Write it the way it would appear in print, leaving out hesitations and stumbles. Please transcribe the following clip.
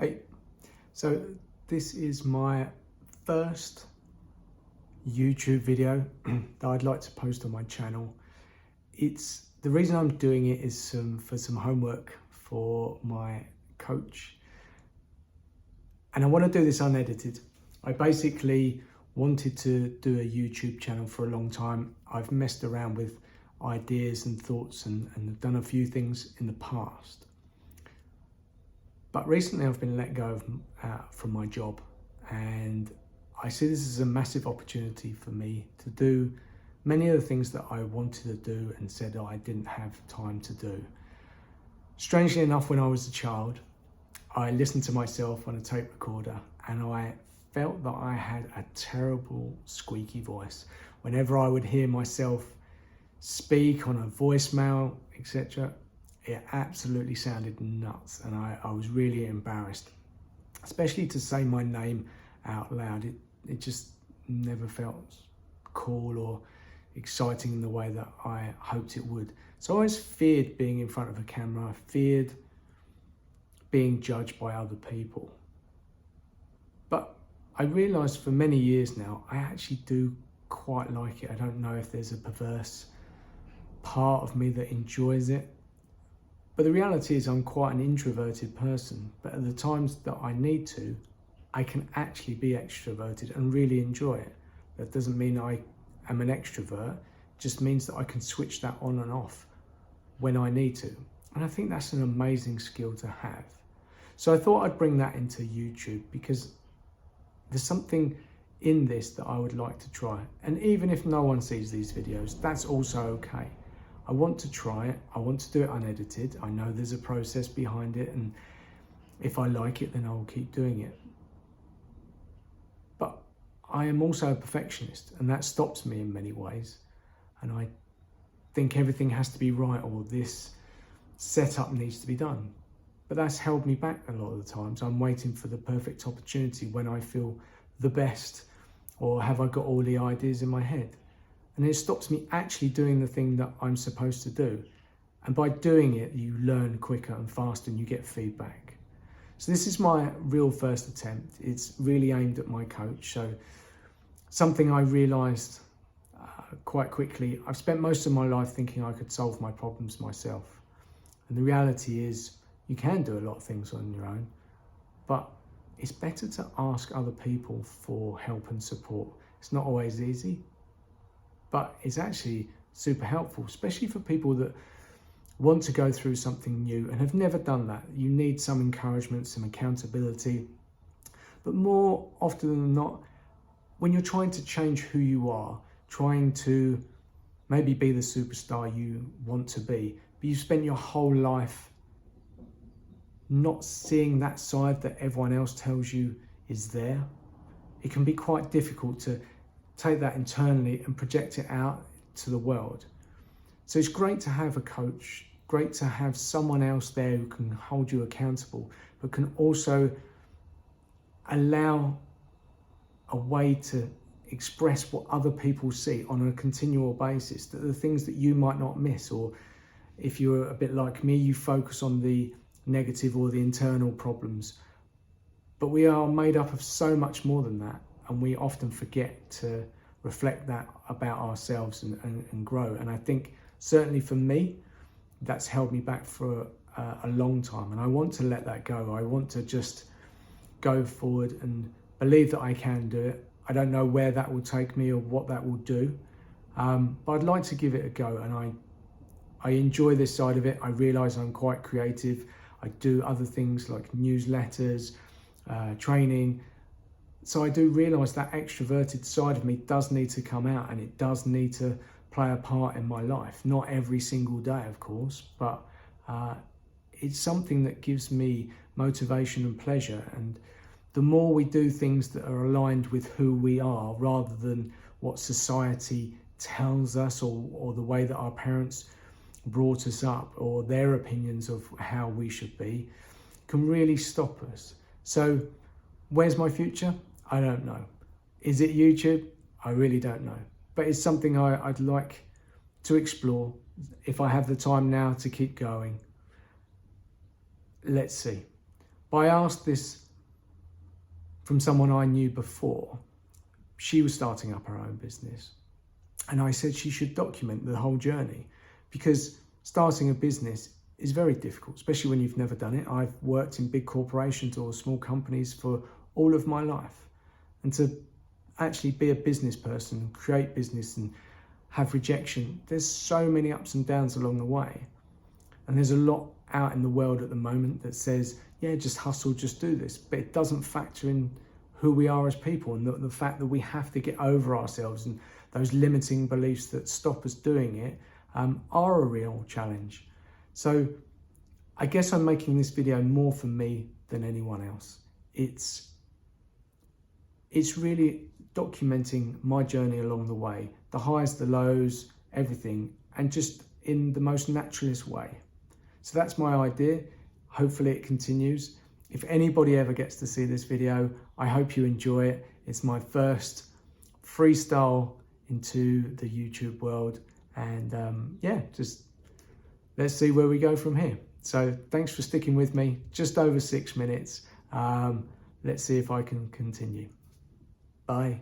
Hey, so this is my first YouTube video that I'd like to post on my channel. It's the reason I'm doing it is for some homework for my coach, and I want to do this unedited. I basically wanted to do a YouTube channel for a long time. I've messed around with ideas and thoughts and done a few things in the past. But recently I've been let go from my job, and I see this as a massive opportunity for me to do many of the things that I wanted to do and said I didn't have time to do. Strangely enough, when I was a child, I listened to myself on a tape recorder and I felt that I had a terrible squeaky voice. Whenever I would hear myself speak on a voicemail, etc., it absolutely sounded nuts, and I was really embarrassed, especially to say my name out loud. It just never felt cool or exciting in the way that I hoped it would. So I always feared being in front of a camera. I feared being judged by other people. But I realised for many years now, I actually do quite like it. I don't know if there's a perverse part of me that enjoys it. But the reality is I'm quite an introverted person, but at the times that I need to, I can actually be extroverted and really enjoy it. That doesn't mean I am an extrovert, it just means that I can switch that on and off when I need to. And I think that's an amazing skill to have. So I thought I'd bring that into YouTube because there's something in this that I would like to try. And even if no one sees these videos, that's also okay. I want to try it. I want to do it unedited. I know there's a process behind it, and if I like it, then I will keep doing it. But I am also a perfectionist, and that stops me in many ways. And I think everything has to be right, or this setup needs to be done. But that's held me back a lot of the times. I'm waiting for the perfect opportunity when I feel the best, or have I got all the ideas in my head? And it stops me actually doing the thing that I'm supposed to do. And by doing it, you learn quicker and faster and you get feedback. So this is my real first attempt. It's really aimed at my coach. So something I realised quite quickly, I've spent most of my life thinking I could solve my problems myself. And the reality is you can do a lot of things on your own, but it's better to ask other people for help and support. It's not always easy, but it's actually super helpful, especially for people that want to go through something new and have never done that. You need some encouragement, some accountability. But more often than not, when you're trying to change who you are, trying to maybe be the superstar you want to be, but you've spent your whole life not seeing that side that everyone else tells you is there, it can be quite difficult to take that internally and project it out to the world. So it's great to have a coach, great to have someone else there who can hold you accountable, but can also allow a way to express what other people see on a continual basis, that the things that you might not miss, or if you're a bit like me, you focus on the negative or the internal problems. But we are made up of so much more than that, and we often forget to reflect that about ourselves and grow. And I think certainly for me, that's held me back for a long time, and I want to let that go. I want to just go forward and believe that I can do it. I don't know where that will take me or what that will do, but I'd like to give it a go. And I enjoy this side of it. I realise I'm quite creative. I do other things like newsletters, training. So I do realise that extroverted side of me does need to come out, and it does need to play a part in my life. Not every single day, of course, but it's something that gives me motivation and pleasure. And the more we do things that are aligned with who we are, rather than what society tells us, or the way that our parents brought us up, or their opinions of how we should be, can really stop us. So where's my future? I don't know. Is it YouTube? I really don't know. But it's something I'd like to explore if I have the time now to keep going. Let's see. But I asked this from someone I knew before. She was starting up her own business. And I said she should document the whole journey, because starting a business is very difficult, especially when you've never done it. I've worked in big corporations or small companies for all of my life. And to actually be a business person, create business and have rejection, there's so many ups and downs along the way. And there's a lot out in the world at the moment that says, yeah, just hustle, just do this. But it doesn't factor in who we are as people, and the fact that we have to get over ourselves, and those limiting beliefs that stop us doing it are a real challenge. So I guess I'm making this video more for me than anyone else. It's really documenting my journey along the way, the highs, the lows, everything, and just in the most naturalist way. So that's my idea. Hopefully it continues. If anybody ever gets to see this video, I hope you enjoy it. It's my first freestyle into the YouTube world. And yeah, just let's see where we go from here. So thanks for sticking with me. Just over 6 minutes. Let's see if I can continue. Bye.